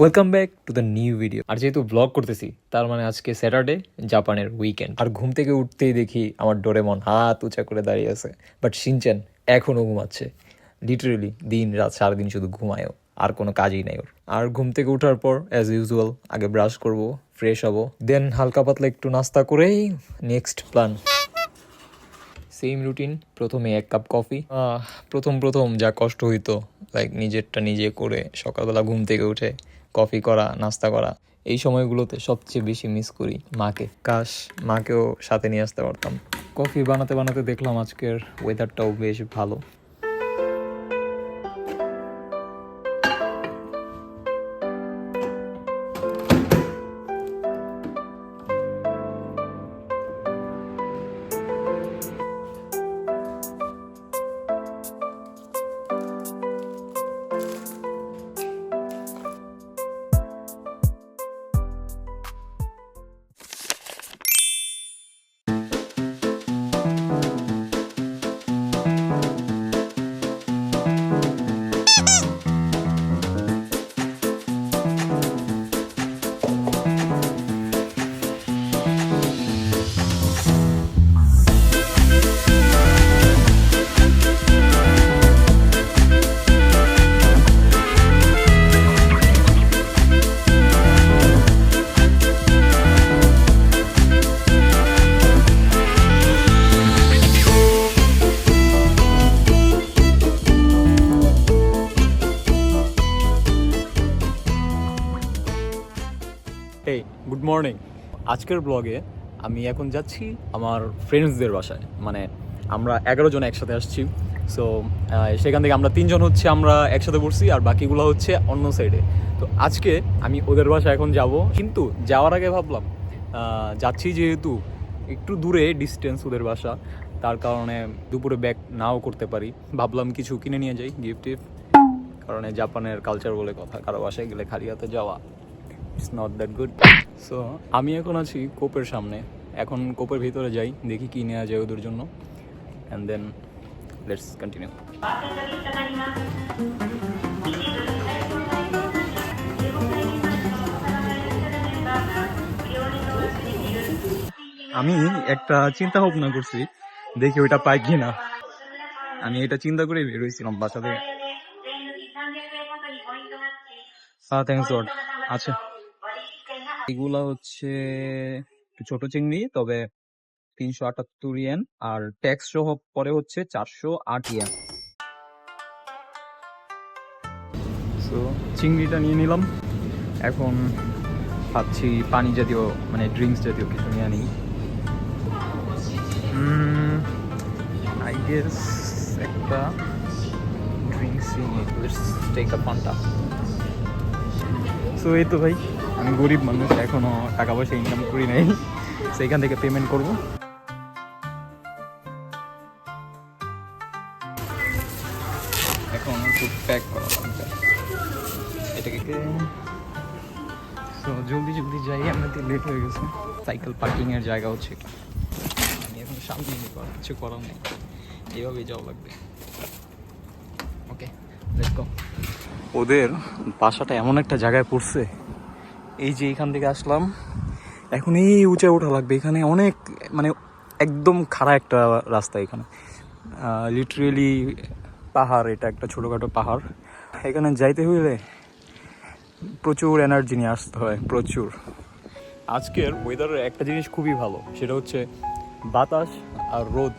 Welcome back to the new video. আর যেহেতু vlog করতেছি তার মানে আজকে স্যাটারডে, জাপানের উইকেন্ড। আর ঘুম থেকে উঠতেই দেখি আমার ডোরেমন হাত উঁচা করে দাঁড়িয়ে আছে, বাট শিনচ্যান এখনও ঘুমাচ্ছে। লিটারেলি দিন রাত সারাদিন শুধু ঘুমায়ও, আর কোনো কাজই নাই ওর। আর ঘুম থেকে ওঠার পর অ্যাজ ইউজুয়াল আগে ব্রাশ করব, ফ্রেশ হব, দেন হালকা পাতলা একটু নাস্তা করেই নেক্সট প্ল্যান সেম রুটিন। প্রথমে 1 কাপ কফি। প্রথম যা কষ্ট হইতো, লাইক নিজেরটা নিজে করে সকালবেলা ঘুম থেকে উঠে কফি করা, নাস্তা করা, এই সময়গুলোতে সবচেয়ে বেশি মিস করি মাকে। কাশ মাকেও সাথে নিয়ে আসতে পারতাম। কফি বানাতে বানাতে দেখলাম আজকের ওয়েদারটাও বেশ ভালো। এই গুড মর্নিং। আজকের ব্লগে আমি এখন যাচ্ছি আমার ফ্রেন্ডসদের বাসায়। মানে আমরা 11 জন একসাথে আসছি। সো সেখান থেকে আমরা 3 জন হচ্ছে আমরা একসাথে পড়ছি, আর বাকিগুলো হচ্ছে অন্য সাইডে। তো আজকে আমি ওদের বাসায় এখন যাব, কিন্তু যাওয়ার আগে ভাবলাম যাচ্ছি যেহেতু একটু দূরে ডিস্টেন্স ওদের বাসা, তার কারণে দুপুরে ব্যাক নাও করতে পারি। ভাবলাম কিছু কিনে নিয়ে যাই, গিফট টিফট, কারণ জাপানের কালচার বলে কথা, কারো বাসায় গেলে খালি হাতে যাওয়া it's not that good. So আমি এখন আছি কোপের সামনে। এখন কোপের ভিতরে যাই, দেখি কি নেওয়া যায় ওদের জন্য, অ্যান্ড দেন লেটস কন্টিনিউ। আমি একটা চিন্তা ভাবনা করছি, দেখি ওইটা পাই কিনা। আমি এটা চিন্তা করে বেরোইছিলাম বাসা থেকে। Thanks god. আচ্ছা, এগুলা হচ্ছে ছোট চিংড়ি, তবে 378 ইয়েন, আর ট্যাক্স সহ পরে হচ্ছে 408 ইয়েন। সো চিংড়িটা নিয়ে নিলাম। এখন ভাবছি পানি জাতীয় মানে ড্রিঙ্কস জাতীয় কিছু নিয়ে নিই। আই গেস একটা ড্রিঙ্কস নিয়ে let's take a Fanta. So এই তো ভাই, আমি গরিব মানুষ, এখনও টাকা পয়সা ইনকাম করি নাই, সেইখান থেকে পেমেন্ট করব। এখন একটু প্যাক করা লাগবে এটাকে। তো জলদি যাই, আমাদের লেট হয়ে গেছে। সাইকেল পার্কিংয়ের জায়গা হচ্ছে, আমি এখন সামনে কিছু করার নেই, এইভাবেই যাওয়া লাগবে। Okay let's go. ওদের বাসাটা এমন একটা জায়গায় পড়ছে, এই যে এখান থেকে আসলাম, এখন এই উঁচা ওঠা লাগবে। এখানে অনেক মানে একদম খাড়া একটা রাস্তা, এখানে লিটারেলি পাহাড়। এটা একটা ছোটোখাটো পাহাড়। এখানে যাইতে হইলে প্রচুর এনার্জি নিয়ে আসতে হয়, প্রচুর। আজকের ওয়েদারের একটা জিনিস খুবই ভালো, সেটা হচ্ছে বাতাস আর রোদ,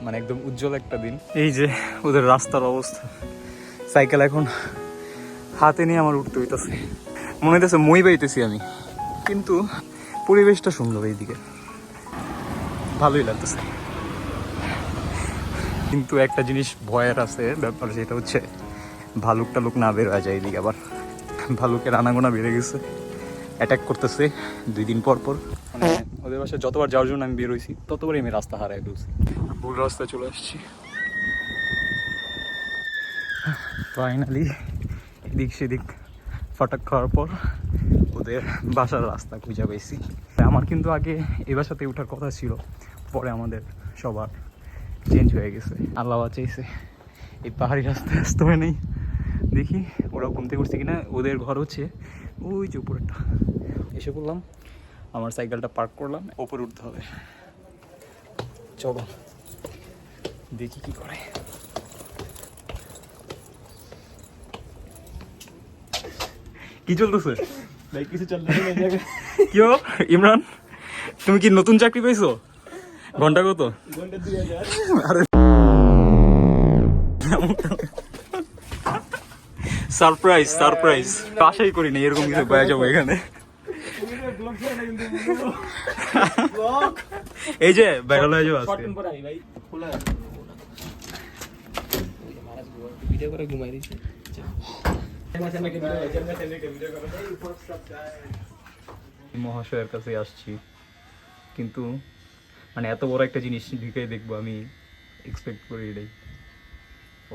মানে একদম উজ্জ্বল একটা দিন। এই যে ওদের রাস্তার অবস্থা, সাইকেল এখন হাতে নিয়ে আমার উঠতে হইতেছে, মনে হইতেছে মই পাইতেছি আমি, কিন্তু পরিবেশটা সুন্দর, এইদিকে ভালোই লাগতেছে। কিন্তু একটা জিনিস ভয়ের আছে ব্যাপার, সেটা হচ্ছে ভালুক টালুক না বের হয়ে যায় এইদিকে। আবার ভালুকের আনাগোনা বেড়ে গেছে, অ্যাটাক করতেছে 2 দিন পর পর। মানে ওদের বাসায় যতবার যাওয়ার জন্য আমি বের হয়েছি, ততবারই আমি রাস্তা হারাই ফেলছি, ভুল রাস্তায় চলে আসছি। ফাইনালি এদিক সেদিক ফাটাক খাওয়ার পর ওদের বাসার রাস্তা খুঁজে পেয়েছি। আমার কিন্তু আগে এই বাসাতে ওঠার কথা ছিল, পরে আমাদের সবার চেঞ্জ হয়ে গেছে, আল্লাহ বাঁচাইছে। এই পাহাড়ি রাস্তায় আসতে হয় নাই। দেখি ওরা ঘুম থেকে উঠছে কিনা। ওদের ঘর হচ্ছে ওই যে উপরেরটা। এসে পড়লাম, আমার সাইকেলটা পার্ক করলাম, ওপরে উঠতে হবে। চলো দেখি কি করে। কি চলতেছে? কিছু চলতেছে না জায়গা। কিও ইমরান, তুমি কি নতুন চাকরি পেয়েছো? ঘন্টা কত? ঘন্টা 2000। আরে সারপ্রাইজ সারপ্রাইজ, আশাই করিনি এরকম কিছু পেয়ে যাবো এখানে। এই যে ভাইরাল হয়ে যাবো আজকে। ভিডিও করে ঘুমাই দিছি। মহাশয়ের কাছে আসছি, কিন্তু মানে এত বড় একটা জিনিস ঢুকে দেখবো আমি এক্সপেক্ট করি এটাই।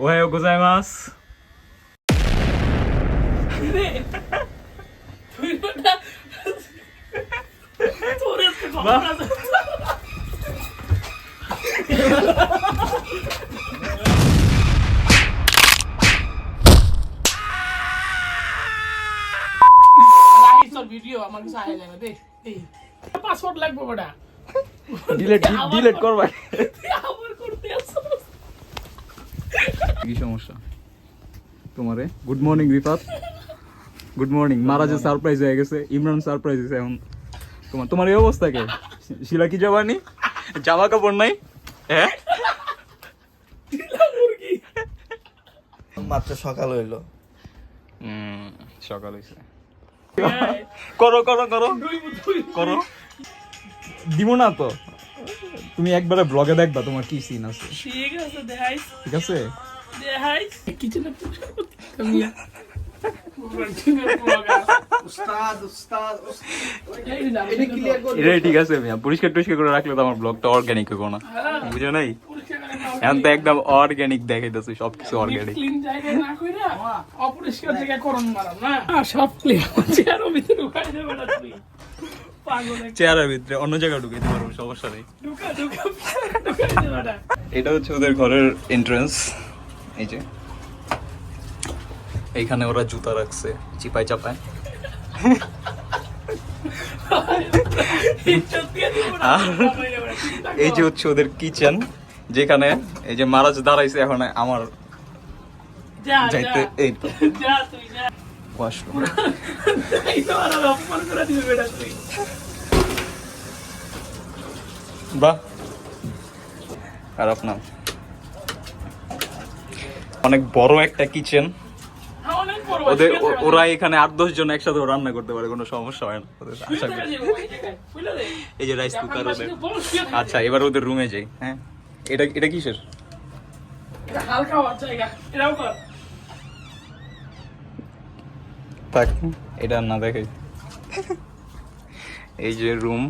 ওহায়ো গোজাইমাস। ভিডিও আমার কাছে আয় যাবে দেখ। এই পাসওয়ার্ড লাগবে বড়া। ডিলিট করবা আবার করতে আসছস। কি সমস্যা তোমারে? Good morning Rifat, good morning. মারাজে সারপ্রাইজ হয়ে গেছে, ইমরান সারপ্রাইজ হয়েছে। এখন তোমার এই অবস্থা কে? শিলা কি জবানি, জামা কাপড় নাই? হ্যাঁ মাত্র সকাল হইলো। সকাল হয়েছে। করো করো করো করো, দিব না তো। তুমি একবারে ব্লগে দেখবা তোমার কি সিন আছে। ঠিক আছে দেখাইস। ঠিক আছে দেখাইস কিছু না এটাই ঠিক আছে মিয়া। পরিষ্কার টরিষ্কার করে রাখলে তো আমার ব্লগটা অর্গানিক হইব না, বুঝো নাই? এখন তো একদম অর্গানিক দেখাইতেছে, সবকিছু অর্গানিক। ক্লিন জায়গায় না কইরা অপরিষ্কার জায়গায় করন মারাম না। সব ক্লিন চেয়ারের ভিতরে ঢুকাই দেবে না তুই। পাগল একটা। চেয়ারের ভিতরে অন্য জায়গায় ঢুকাইতে পারবো, সমস্যা নেই। ঢুকা ঢুকাই দেবে না। এটা হচ্ছে ওদের ঘরের এন্ট্রান্স। এই যে এইখানে ওরা জুতা রাখছে চিপায় চাপায়। এই যে হচ্ছে ওদের কিচেন, যেখানে এই যে মারাজ দাঁড়াইছে। এখন আমার যা যাইতে এই তো যা তুই যা। ওয়াশরুম। এই তো আর অপমান করে দিবে বেটা তুই। বাহ, খারাপ না। অনেক বড় একটা কিচেন। অনেক বড় ওদের ওরা এখানে 8-10 জন একসাথে রান্না করতে পারে, কোনো সমস্যা হয় না ওদের, আশা করি। এই যে রাইস কুকার ওদের। আচ্ছা এবার ওদের রুমে যাই। হ্যাঁ, এটা কিসের? হালকা হওয়ার জায়গা এটাও কর। থাক, এটা না দেখে। এই যে রুম।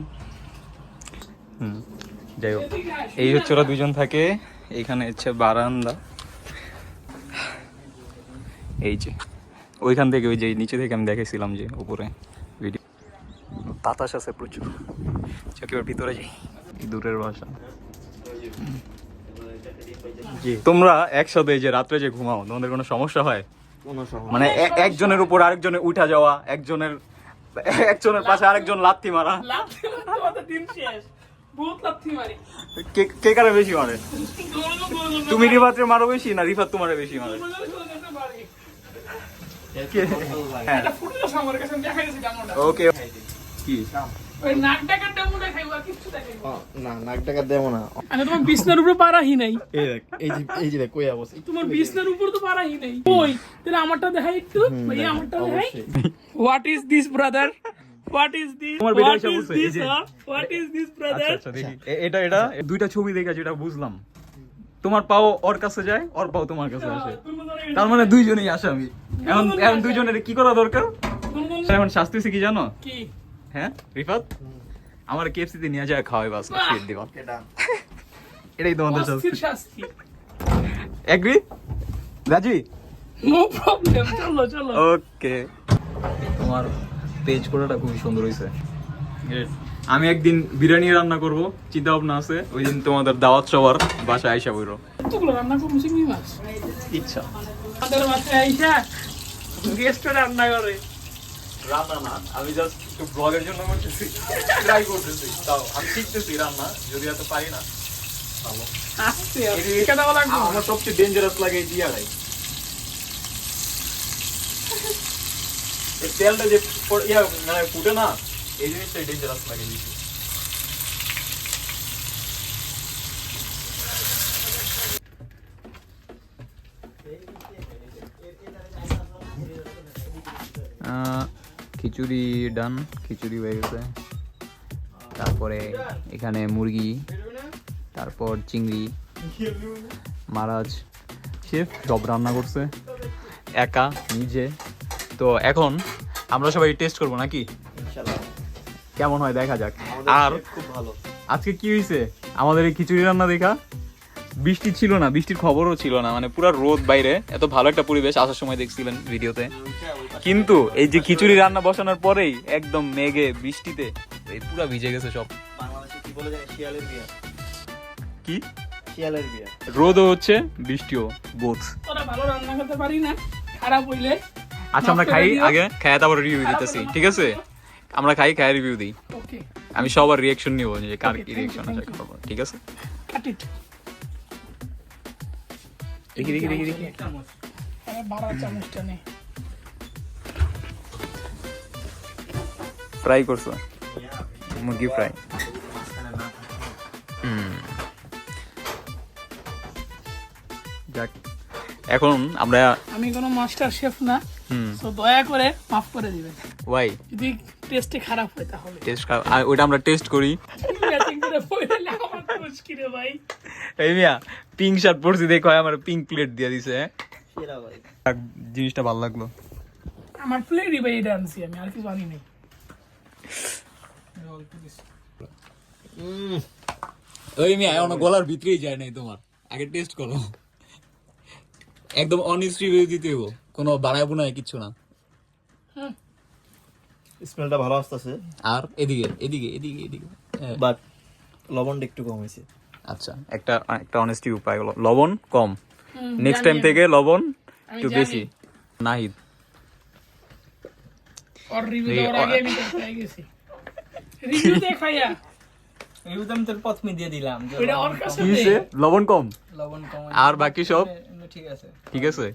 যাই হোক, এই হচ্ছে ওরা দুজন থাকে। এইখানে হচ্ছে বারান্দা। এই যে ওইখান থেকে ওই যে নিচে থেকে আমি দেখেছিলাম যে উপরে ভিডিও, বাতাস আছে প্রচুর। এবার ভিতরে যাই, দূরের বাসা। তোমরা একসাথে এই যে রাত্রে যে ঘুমাও, তোমাদের কোনো সমস্যা হয়? মানে একজনের উপর আরেকজনের উঠা যাওয়া, একজনের পাশে আরেকজন লাথি মারা। লাথি মারতে দিন শেষ। বহুত লাথি মারি। কে কারে বেশি মারে? তুমি রিফাতরে মারো বেশি না রিফাত তোমারে বেশি মারে? ওকে কি ওই নাক ডাকার ডেমো দেখাইবো আর কিচ্ছু দেখাইবো না, নাক টাকা দেবো না। আরে তোমার বিছনার উপরে পারাহি নাই। এই দেখ, এই যে দেখ কই অবস্থা। তোমার বিছনার উপর তো পারাহি নাই। ওই তাহলে আমারটা দেখাই একটু। ভাই আমারটা দেখাই। What is this brother? What is this? তোমার বেটা এসে বলছে এই যে হোয়াট ইজ দিস ব্রাদার? আচ্ছা দেখি এটা দুইটা ছবি দেখে যেটা বুঝলাম, তোমার পাও ওর কাছে যায়, ওর পাও তোমার কাছে আসে, তার মানে দুইজনেই আসামি। এখন দুইজনের কি করা দরকার? এখন শাস্তি হচ্ছে কি জানো? কি? হ্যাঁ রিফাত, আমার কেএফসি তে নিয়ে যায় খাওয়াই, বাস ট্রিট দিবা। এটা এটাই তোমাদের অস্থির শাস্তি। শাস্তি। এগ্রি রাজি? নো প্রবলেম, চলো চলো। ওকে, তোমার পেজ কোডটা খুবই সুন্দর হয়েছে। আমি একদিন বিরিয়ানি রান্না করব, চিন্তা ভাবনা আছে। ওই দিন তোমাদের দাওয়াত সবার বাসায় আইসা বইরো। কতগুলো রান্না করবো চিংড়ি মাছ? ইচ্ছা আমাদের বাসায় আইসা গেস্ট রান্না করে। রান্না না, আমি জাস্ট একটু ব্লগের জন্য করতেছি, ট্রাই করতেছি। তাও আমি শিখতেছি রান্না, যদি এত পারি না। ভালো। আস্তে আস্তে কেটে বলা লাগবে। আমার সবচেয়ে ডেঞ্জারাস লাগে এই জিয়ারাই। এই তেলটা যে মানে ফুটে না, এই জিনিসটাই ডেঞ্জারাস লাগে বেশি। খিচুড়ি ডান, খিচুড়ি হয়ে গেছে। তারপরে এখানে মুরগি, তারপর চিংড়ি, মারাজ শেফ সব রান্না করছে একা নিজে। তো এখন আমরা সবাই টেস্ট করবো নাকি? ইনশাআল্লাহ কেমন হয় দেখা যাক। আর আর খুব ভালো। আজকে কি হয়েছে আমাদের এই খিচুড়ি রান্না দেখা, বৃষ্টি ছিল না, বৃষ্টির খবরও ছিল না, মানে পুরো রোদ বাইরে, এত ভালো একটা পরিবেশ আসার সময় দেখছিলেন ভিডিওতে। কিন্তু এই যে খিচুড়ি রান্না বসানোর পরেই একদম মেঘে বৃষ্টিতে এই পুরো ভিজে গেছে সব। বাংলাদেশে কি বলে জানি, শিয়ালের বিয়া। কি শিয়ালের বিয়া। রোদও হচ্ছে বৃষ্টিও, বোথ। তোরা ভালো রান্না করতে পারি না, খারাপ হইলে আচ্ছা আমরা খাই, আগে খাই তারপর রিভিউ দিতেছি, ঠিক আছে? আমরা খাই, খাই রিভিউ দিই। ওকে আমি সবার রিয়াকশন নিব, যে কার Okay, কি thank you, রিয়াকশন আছে, thank you. ঠিক আছে? কাট ইট। দেখি দেখি দেখি দেখি। আরে বড় চামচটা নে। ফ্রাই করছো মুরগি ফ্রাই। যাক, এখন আমরা আমি কোনো মাস্টার শেফ না, হুম তো দয়া করে মাফ করে দিবেন ওয়াই যদি টেস্টে খারাপ হয় তাহলে। টেস্ট, ওইটা আমরা টেস্ট করি। ম্যাচিং করে পড়লে আমার তো মুশকিল রে ভাই। এই মিয়া পিঙ্ক শার্ট পরছি দেখো, আমার পিঙ্ক প্লেট দিয়ে দিছে। সেরা ভাই। জিনিসটা ভালো লাগলো। আমার প্লেটই ভাই এটা আনছি, আমি আর কিছু আনি নাই। ওই মিয়া এখন গলার ভিতরেই যায় নাই তোমার, আগে টেস্ট করো। একদম অনেস্ট রিভিউ দিতে হইব, কোনো বানায় বুনায় কিচ্ছু না। স্মেলটা ভালো আসতেছে, আর এদিকে এদিকে এদিকে এদিকে বাট লবণটা একটু কম হয়েছে। আচ্ছা, একটা একটা অনেস্টি উপায় হলো লবণ কম, নেক্সট জানি টাইম থেকে লবণ আমি একটু জানি। বেশি। নাহিদ और रिव्यू देওয়ার আগে আমি তো খাই গেছি। রিভিউ দেখাইয়া রিভিউ তো আমি তোর প্রথমে দিয়ে দিলাম যে এটা ওর কাছে কি হইছে? লবণ কম লবণ কম আর বাকি সব ঠিক আছে। ঠিক আছে।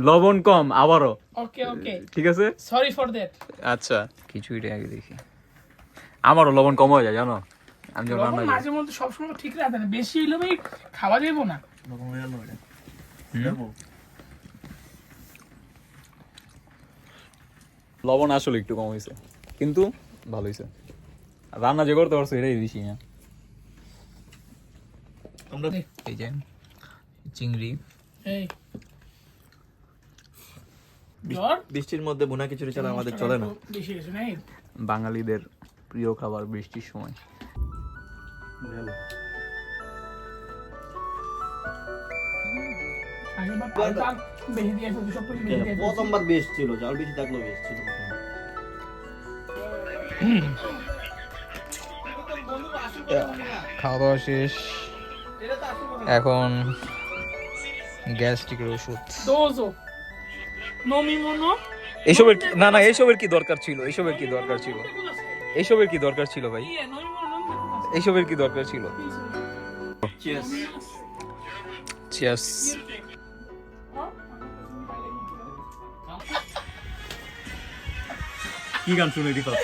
লবণ কম আবারও ওকে ওকে ঠিক আছে। Sorry for that. আচ্ছা খিচুড়িটা আগে দেখি, আমারও লবণ কম হয়ে যায় জানো, আমি যখন রান্না করি। মাঝে মধ্যে সবসময় ঠিক রাখে না, বেশি হইলে ভাই খাওয়া যাবো না। লবণ হয়ে গেল এটা। লবণ আসলে একটু কম হয়েছে, কিন্তু ভালো হয়েছে। রান্না যে করতে পারছো এটাই বেশি। হ্যাঁ আমরা এই যে চিংড়ি, এই জ্বর বৃষ্টির মধ্যে বোনা খিচুড়ি ছাড়া আমাদের চলে না। বেশি গেছে নাই। বাঙালিদের প্রিয় খাবার বৃষ্টির সময়। আগেরবার পাল্টাল বেশি দিয়ে ফেলছি, সব কিছু বেশি দিয়ে ফেলছি। প্রথমবার বেস্ট ছিল, জাল বেশি থাকলেও বেস্ট ছিল প্রথম। খাওয়া দাওয়া শেষ, এখন গ্যাস্ট্রিকের ওষুধ। দোজো নমি মনো এইসবের না না, এইসবের কি দরকার ছিল? এইসবের কি দরকার ছিল? এইসবের কি দরকার ছিল ভাই? ইয়ে নমি মনো এইসবের কি দরকার ছিল? চিয়ার্স। চিয়ার্স। কি গান শুনে রিফাত?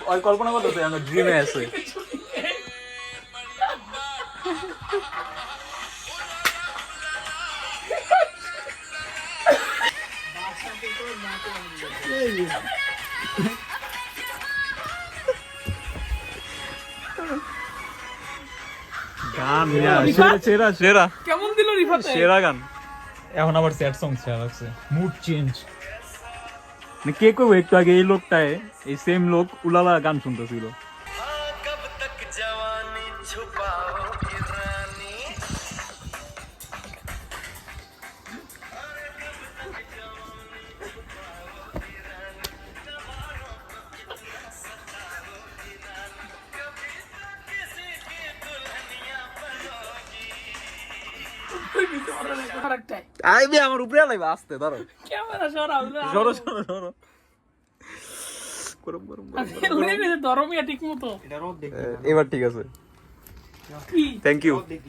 নাই কল্পনা করতেছে আমরা ড্রিমে আছে। গান সেরা সেরা কেমন দিল রিফাতে? সেরা গান। এখন আবার স্যাড সং ছেড়ে রাখছে, মুড চেঞ্জ। মানে কে কইব একটু আগে এই লোকটায় এই সেম লোক উলালা গান শুনতেছিল। আরেকটাই আইবে আমার উপরে আলাইবা আসতে ধরো ক্যামেরা সরাও সরো সরো সরো গরম গরম গরম। উড়ে গেছে ধরমিয়া ঠিক মতো এটা রোদ দেখি এবার ঠিক আছে, কি থ্যাংক ইউ। দেখি